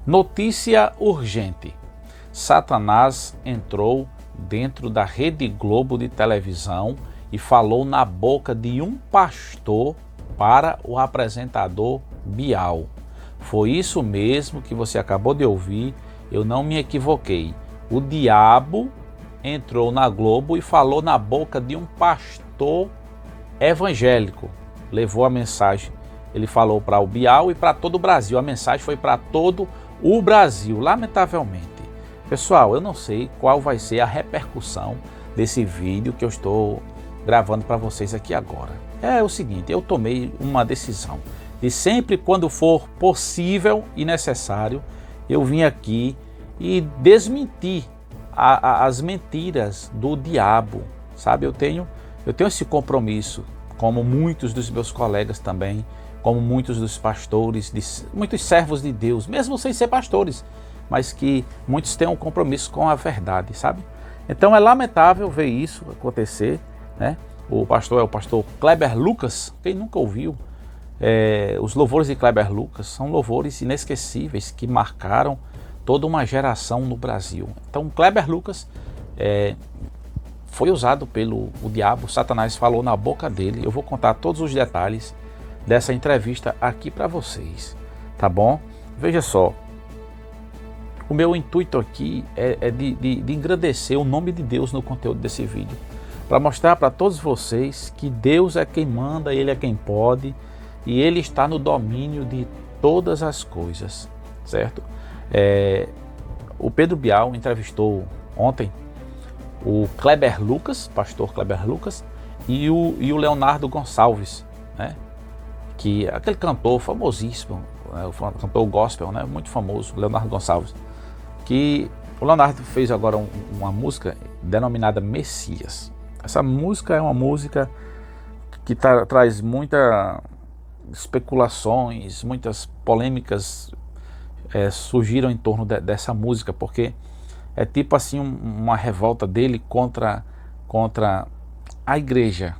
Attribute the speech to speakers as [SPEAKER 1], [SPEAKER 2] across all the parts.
[SPEAKER 1] Notícia urgente: Satanás entrou dentro da Rede Globo de televisão e falou na boca de um pastor para o apresentador Bial. Foi isso mesmo que você acabou de ouvir, eu não me equivoquei. O diabo entrou na Globo e falou na boca de um pastor evangélico. Levou a mensagem, ele falou para o Bial e para todo o Brasil. A mensagem foi para todo o Brasil, lamentavelmente. Pessoal, eu não sei qual vai ser a repercussão desse vídeo que eu estou gravando para vocês aqui agora. É o seguinte, eu tomei uma decisão de sempre quando for possível e necessário, eu vim aqui e desmentir as mentiras do diabo, sabe? Eu tenho esse compromisso, como muitos dos meus colegas também, como muitos dos pastores, muitos servos de Deus, mesmo sem ser pastores, mas que muitos têm um compromisso com a verdade, sabe? Então é lamentável ver isso acontecer, né? O pastor é o pastor Kleber Lucas. Quem nunca ouviu os louvores de Kleber Lucas? São louvores inesquecíveis que marcaram toda uma geração no Brasil. Então Kleber Lucas foi usado pelo diabo. Satanás falou na boca dele. Eu vou contar todos os detalhes dessa entrevista aqui para vocês, tá bom? Veja só, o meu intuito aqui é de engrandecer o nome de Deus no conteúdo desse vídeo, para mostrar para todos vocês que Deus é quem manda, Ele é quem pode e Ele está no domínio de todas as coisas, certo? O Pedro Bial entrevistou ontem o Kleber Lucas, pastor Kleber Lucas, e o Leonardo Gonçalves, né? Que é aquele cantor famosíssimo, né? O cantor gospel, né? Muito famoso, Leonardo Gonçalves, que o Leonardo fez agora uma música denominada Messias. Essa música é uma música que traz muitas especulações, muitas polêmicas surgiram em torno dessa música, porque é tipo assim uma revolta dele contra a igreja.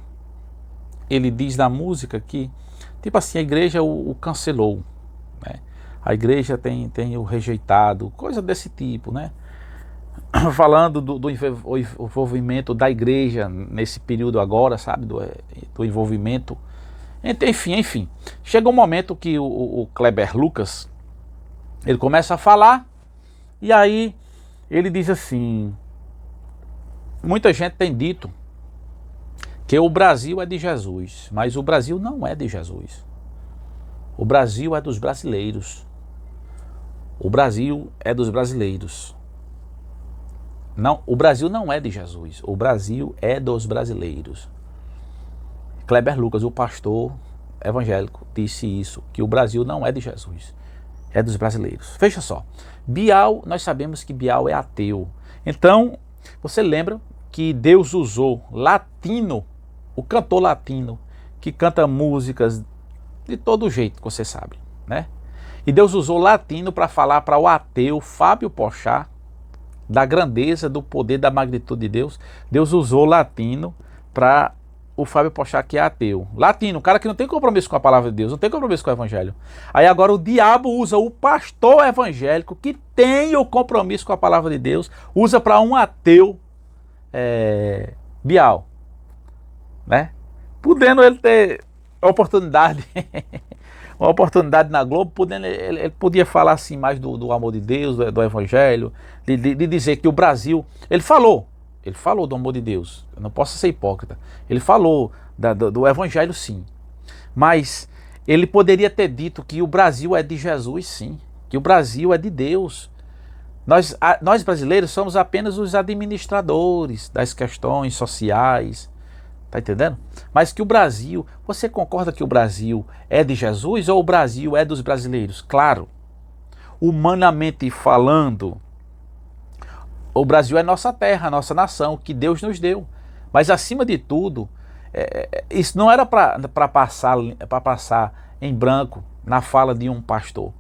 [SPEAKER 1] Ele diz na música que tipo assim, a igreja o cancelou, né? A igreja tem o rejeitado, coisa desse tipo, né? Falando do envolvimento da igreja nesse período agora, sabe? Do envolvimento. Enfim. Chega um momento que o Kleber Lucas, ele começa a falar, e aí ele diz assim: muita gente tem dito que o Brasil é de Jesus, mas o Brasil não é de Jesus. O Brasil é dos brasileiros. O Brasil é dos brasileiros. Não, o Brasil não é de Jesus. O Brasil é dos brasileiros. Kleber Lucas, o pastor evangélico, disse isso, que o Brasil não é de Jesus, é dos brasileiros. Veja só, Bial, nós sabemos que Bial é ateu. Então, você lembra que Deus usou Latino, o cantor latino, que canta músicas de todo jeito, que você sabe, né? E Deus usou Latino para falar para o ateu Fábio Porchat da grandeza, do poder, da magnitude de Deus. Deus usou Latino para o Fábio Porchat, que é ateu. Latino, o cara que não tem compromisso com a palavra de Deus, não tem compromisso com o evangelho. Aí agora o diabo usa o pastor evangélico que tem o compromisso com a palavra de Deus, usa para um ateu, Bial, né? Podendo ele ter oportunidade uma oportunidade na Globo, podendo, ele podia falar assim mais do amor de Deus, do evangelho, de dizer que o Brasil, ele falou do amor de Deus, eu não posso ser hipócrita, ele falou do evangelho, sim, mas ele poderia ter dito que o Brasil é de Jesus, sim, que o Brasil é de Deus. Nós brasileiros somos apenas os administradores das questões sociais, tá entendendo? Mas que o Brasil, você concorda que o Brasil é de Jesus ou o Brasil é dos brasileiros? Claro, humanamente falando, o Brasil é nossa terra, nossa nação, que Deus nos deu. Mas acima de tudo, isso não era para passar em branco na fala de um pastor.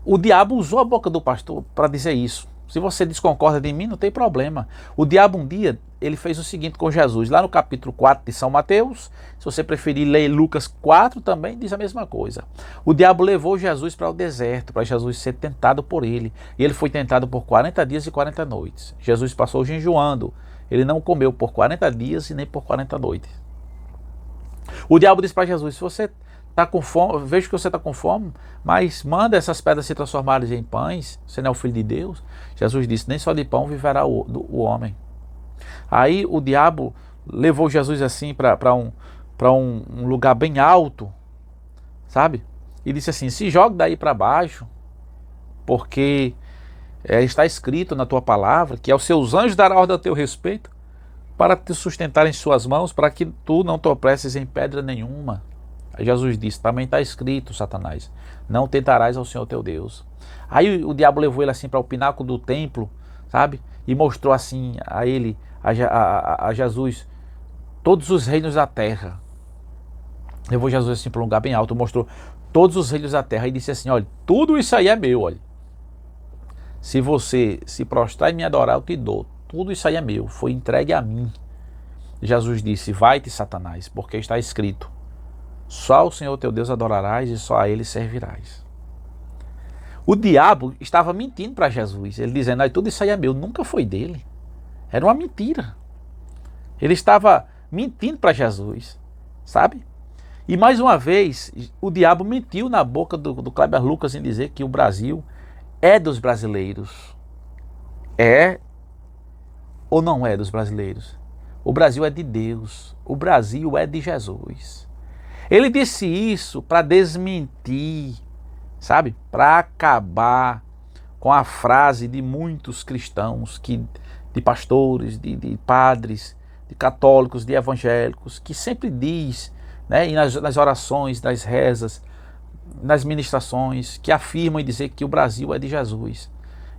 [SPEAKER 1] O diabo usou a boca do pastor para dizer isso. Se você desconcorda de mim, não tem problema. O diabo um dia, ele fez o seguinte com Jesus. Lá no capítulo 4 de São Mateus, se você preferir ler Lucas 4 também, diz a mesma coisa. O diabo levou Jesus para o deserto, para Jesus ser tentado por ele. E ele foi tentado por 40 dias e 40 noites. Jesus passou jejuando. Ele não comeu por 40 dias e nem por 40 noites. O diabo disse para Jesus, se você está com fome, vejo que você está com fome, mas manda essas pedras se transformarem em pães, você não é o filho de Deus. Jesus disse, nem só de pão viverá o homem. Aí o diabo levou Jesus assim para um lugar bem alto, sabe? E disse assim, se jogue daí para baixo, porque está escrito na tua palavra que aos seus anjos dará ordem a teu respeito para te sustentar em suas mãos, para que tu não tropeces em pedra nenhuma. Aí Jesus disse, também está escrito, Satanás, não tentarás ao Senhor teu Deus. Aí o diabo levou ele assim para o pináculo do templo, sabe? E mostrou assim a ele, a Jesus, todos os reinos da terra. Levou Jesus assim para um lugar bem alto, mostrou todos os reinos da terra e disse assim, olha, tudo isso aí é meu, olha. Se você se prostrar e me adorar, eu te dou. Tudo isso aí é meu, foi entregue a mim. Jesus disse, vai-te, Satanás, porque está escrito, só o Senhor teu Deus adorarás e só a Ele servirás. O diabo estava mentindo para Jesus, ele dizendo, tudo isso aí é meu, nunca foi dele. Era uma mentira. Ele estava mentindo para Jesus, sabe? E mais uma vez, o diabo mentiu na boca do Kleber Lucas em dizer que o Brasil é dos brasileiros. É ou não é dos brasileiros? O Brasil é de Deus. O Brasil é de Jesus. Ele disse isso para desmentir, sabe? Para acabar com a frase de muitos cristãos, de pastores, de padres, de católicos, de evangélicos, que sempre diz, né, e nas orações, nas rezas, nas ministrações, que afirmam e dizer que o Brasil é de Jesus.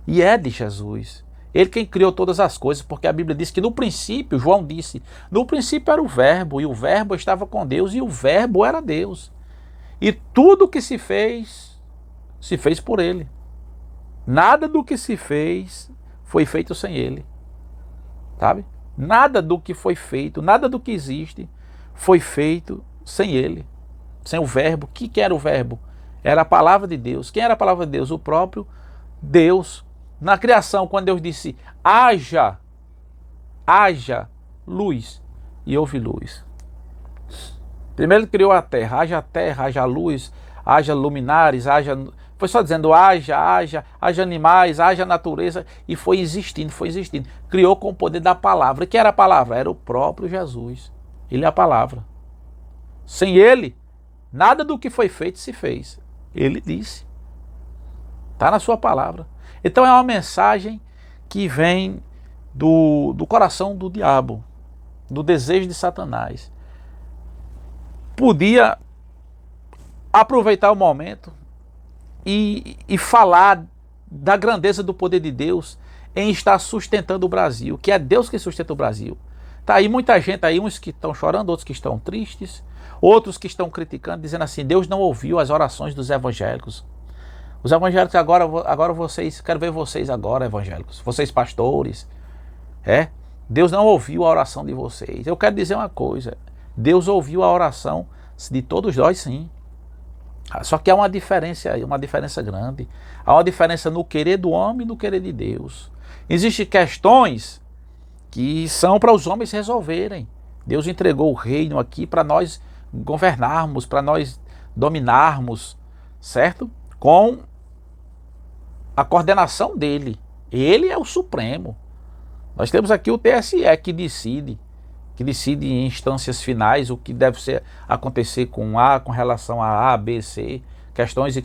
[SPEAKER 1] E é de Jesus. Ele quem criou todas as coisas, porque a Bíblia diz que no princípio, João disse, no princípio era o verbo, e o verbo estava com Deus, e o verbo era Deus. E tudo que se fez por ele. Nada do que se fez foi feito sem ele. Sabe? Nada do que foi feito, nada do que existe foi feito sem ele. Sem o verbo. O que era o verbo? Era a palavra de Deus. Quem era a palavra de Deus? O próprio Deus. Na criação, quando Deus disse, haja luz, e houve luz. Primeiro ele criou a terra, haja luz, haja luminares, foi só dizendo haja animais, haja natureza, e foi existindo. Criou com o poder da palavra. E que era a palavra? Era o próprio Jesus. Ele é a palavra. Sem ele, nada do que foi feito se fez. Ele disse. Está na sua palavra. Então é uma mensagem que vem do coração do diabo, do desejo de Satanás. Podia aproveitar o momento e falar da grandeza do poder de Deus em estar sustentando o Brasil, que é Deus que sustenta o Brasil. Tá aí muita gente aí, uns que estão chorando, outros que estão tristes, outros que estão criticando, dizendo assim, Deus não ouviu as orações dos evangélicos. Os evangélicos agora vocês, quero ver vocês agora, evangélicos, vocês pastores, Deus não ouviu a oração de vocês. Eu quero dizer uma coisa, Deus ouviu a oração de todos nós, sim. Só que há uma diferença grande. Há uma diferença no querer do homem e no querer de Deus. Existem questões que são para os homens resolverem. Deus entregou o reino aqui para nós governarmos, para nós dominarmos, certo? Com a coordenação dele. Ele é o Supremo. Nós temos aqui o TSE que decide em instâncias finais o que deve acontecer com relação a A, B, C, questões.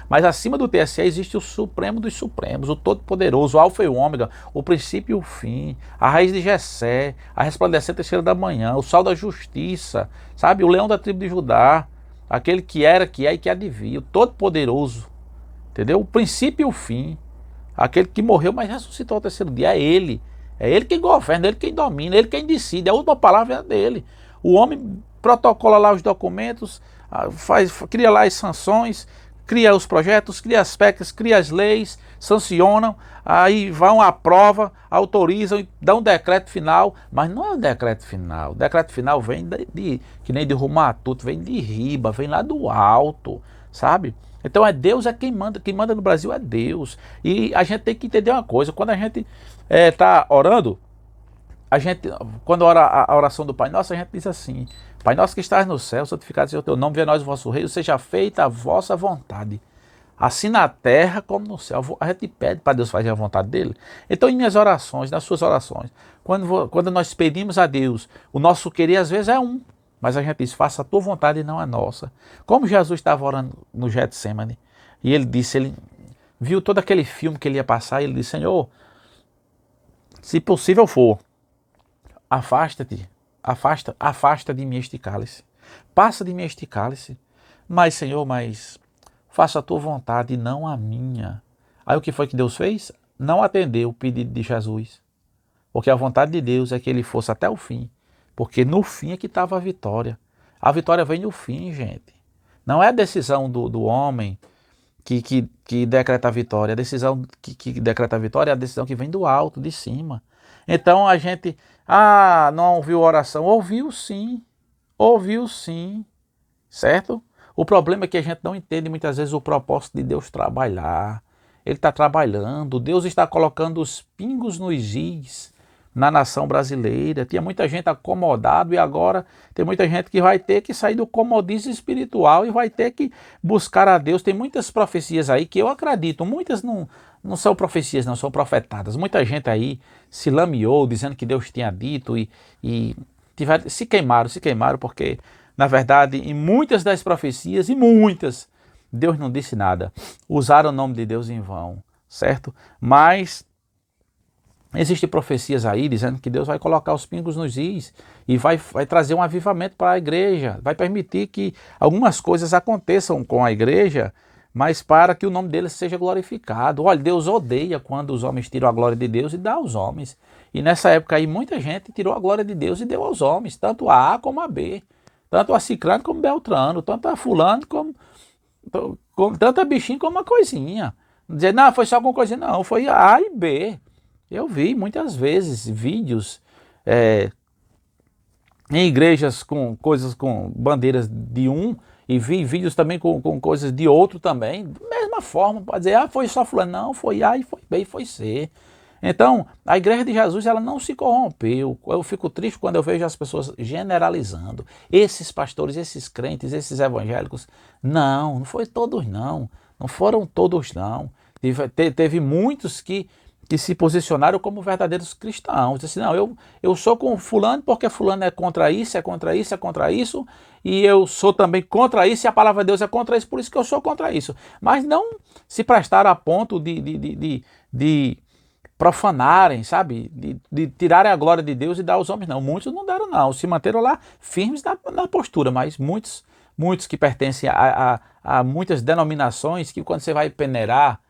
[SPEAKER 1] Mas acima do TSE existe o Supremo dos Supremos, o Todo-Poderoso, o Alfa e o Ômega, o princípio e o fim, a raiz de Jessé, a resplandecente estrela da manhã, o sol da justiça, sabe? O leão da tribo de Judá, aquele que era, que é e que há de vir, o Todo-Poderoso, entendeu? O princípio e o fim, aquele que morreu, mas ressuscitou ao terceiro dia, é ele. É ele quem governa, é ele quem domina, é ele quem decide, a última palavra é dele. O homem protocola lá os documentos, cria lá as sanções, cria os projetos, cria as PECs, cria as leis, sancionam, aí vão à prova, autorizam e dão um decreto final, mas não é o decreto final. O decreto final vem que nem de Rumatuto, vem de riba, vem lá do alto, sabe? Então é Deus é quem manda no Brasil é Deus. E a gente tem que entender uma coisa, quando a gente está orando, a gente, quando ora a oração do Pai Nosso, a gente diz assim: Pai Nosso que estás no céu, santificado seja o teu nome, venha a nós o vosso reino, seja feita a vossa vontade, assim na terra como no céu. A gente pede para Deus fazer a vontade dele. Então em minhas orações, nas suas orações, quando nós pedimos a Deus, o nosso querer às vezes é um, mas a gente diz: faça a tua vontade e não a nossa. Como Jesus estava orando no Getsemane, e ele disse, ele viu todo aquele filme que ele ia passar, e ele disse: Senhor, se possível for, afasta de mim este cálice. Passa de mim este cálice. Mas, Senhor, faça a tua vontade e não a minha. Aí o que foi que Deus fez? Não atendeu o pedido de Jesus. Porque a vontade de Deus é que ele fosse até o fim. Porque no fim é que estava a vitória. A vitória vem no fim, gente. Não é a decisão do homem que decreta a vitória. A decisão que decreta a vitória é a decisão que vem do alto, de cima. Então a gente, não ouviu oração. Ouviu sim, certo? O problema é que a gente não entende muitas vezes o propósito de Deus trabalhar. Ele está trabalhando, Deus está colocando os pingos nos is na nação brasileira. Tinha muita gente acomodada e agora tem muita gente que vai ter que sair do comodismo espiritual e vai ter que buscar a Deus. Tem muitas profecias aí que eu acredito, muitas não são profecias, não são profetadas. Muita gente aí se lameou dizendo que Deus tinha dito e se queimaram porque, na verdade, em muitas das profecias, Deus não disse nada. Usaram o nome de Deus em vão, certo? Mas existem profecias aí dizendo que Deus vai colocar os pingos nos is e vai trazer um avivamento para a igreja, vai permitir que algumas coisas aconteçam com a igreja, mas para que o nome dele seja glorificado. Olha, Deus odeia quando os homens tiram a glória de Deus e dá aos homens. E nessa época aí muita gente tirou a glória de Deus e deu aos homens, tanto a como a B, tanto a Cicrano como Beltrano, tanto a fulano tanto a bichinho como uma coisinha. Dizer, não, foi só alguma coisinha, não, foi A e B. Eu vi muitas vezes vídeos em igrejas com coisas com bandeiras de um e vi vídeos também com coisas de outro também. Da mesma forma, pode dizer, foi só fulano. Não, foi A e foi B e foi C. Então, a igreja de Jesus ela não se corrompeu. Eu fico triste quando eu vejo as pessoas generalizando. Esses pastores, esses crentes, esses evangélicos. Não foi todos não. Não foram todos não. Teve muitos que se posicionaram como verdadeiros cristãos. Disse, não, eu sou com fulano porque fulano é contra isso, é contra isso, é contra isso, e eu sou também contra isso, e a palavra de Deus é contra isso, por isso que eu sou contra isso. Mas não se prestaram a ponto de profanarem, sabe? De tirarem a glória de Deus e dar aos homens, não. Muitos não deram, não. Se manteram lá firmes na postura, mas muitos que pertencem a muitas denominações que quando você vai peneirar,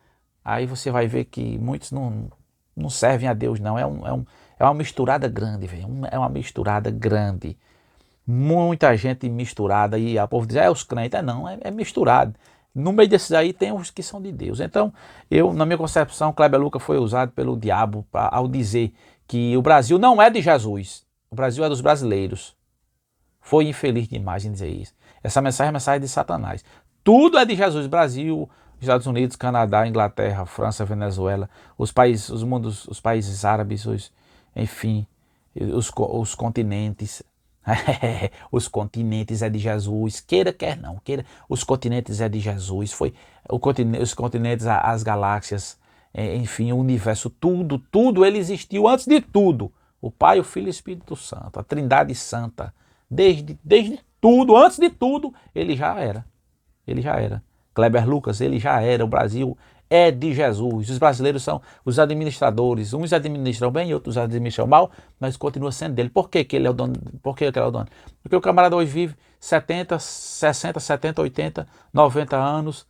[SPEAKER 1] aí você vai ver que muitos não servem a Deus, não. É uma misturada grande, velho. É uma misturada grande. Muita gente misturada e a povo diz, os crentes. Não, é misturado. No meio desses aí tem os que são de Deus. Então, na minha concepção, Kleber Lucas foi usado pelo diabo ao dizer que o Brasil não é de Jesus. O Brasil é dos brasileiros. Foi infeliz demais em dizer isso. Essa mensagem é a mensagem de Satanás. Tudo é de Jesus. Brasil, Estados Unidos, Canadá, Inglaterra, França, Venezuela, os países árabes, enfim, os continentes. Os continentes é de Jesus, queira, quer não, queira, os continentes é de Jesus, os continentes, as galáxias, enfim, o universo, tudo ele existiu antes de tudo. O Pai, o Filho e o Espírito Santo, a Trindade Santa, desde tudo, antes de tudo, ele já era. Kleber Lucas, ele já era. O Brasil é de Jesus. Os brasileiros são os administradores. Uns administram bem, outros administram mal, mas continua sendo dele. Por que ele é o dono? Por que ele é o dono? Porque o camarada hoje vive 70, 60, 70, 80, 90 anos,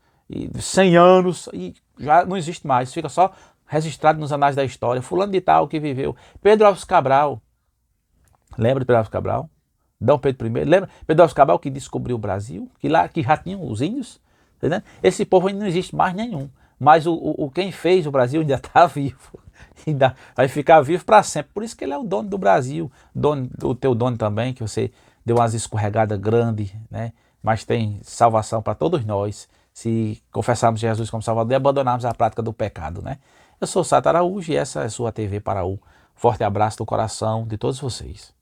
[SPEAKER 1] 100 anos, e já não existe mais. Fica só registrado nos anais da história. Fulano de tal que viveu. Pedro Alves Cabral. Lembra de Pedro Alves Cabral? Dom Pedro I. Lembra? Pedro Alves Cabral que descobriu o Brasil, que já tinham os índios. Entendeu? Esse povo ainda não existe mais nenhum. Mas quem fez o Brasil ainda está vivo. Ainda vai ficar vivo para sempre. Por isso que ele é o dono do Brasil. O teu dono também, que você deu umas escorregadas grandes, né? Mas tem salvação para todos nós. Se confessarmos Jesus como Salvador e abandonarmos a prática do pecado, né? Eu sou o Sato Araújo e essa é a sua TV Paraú. Forte abraço do coração de todos vocês.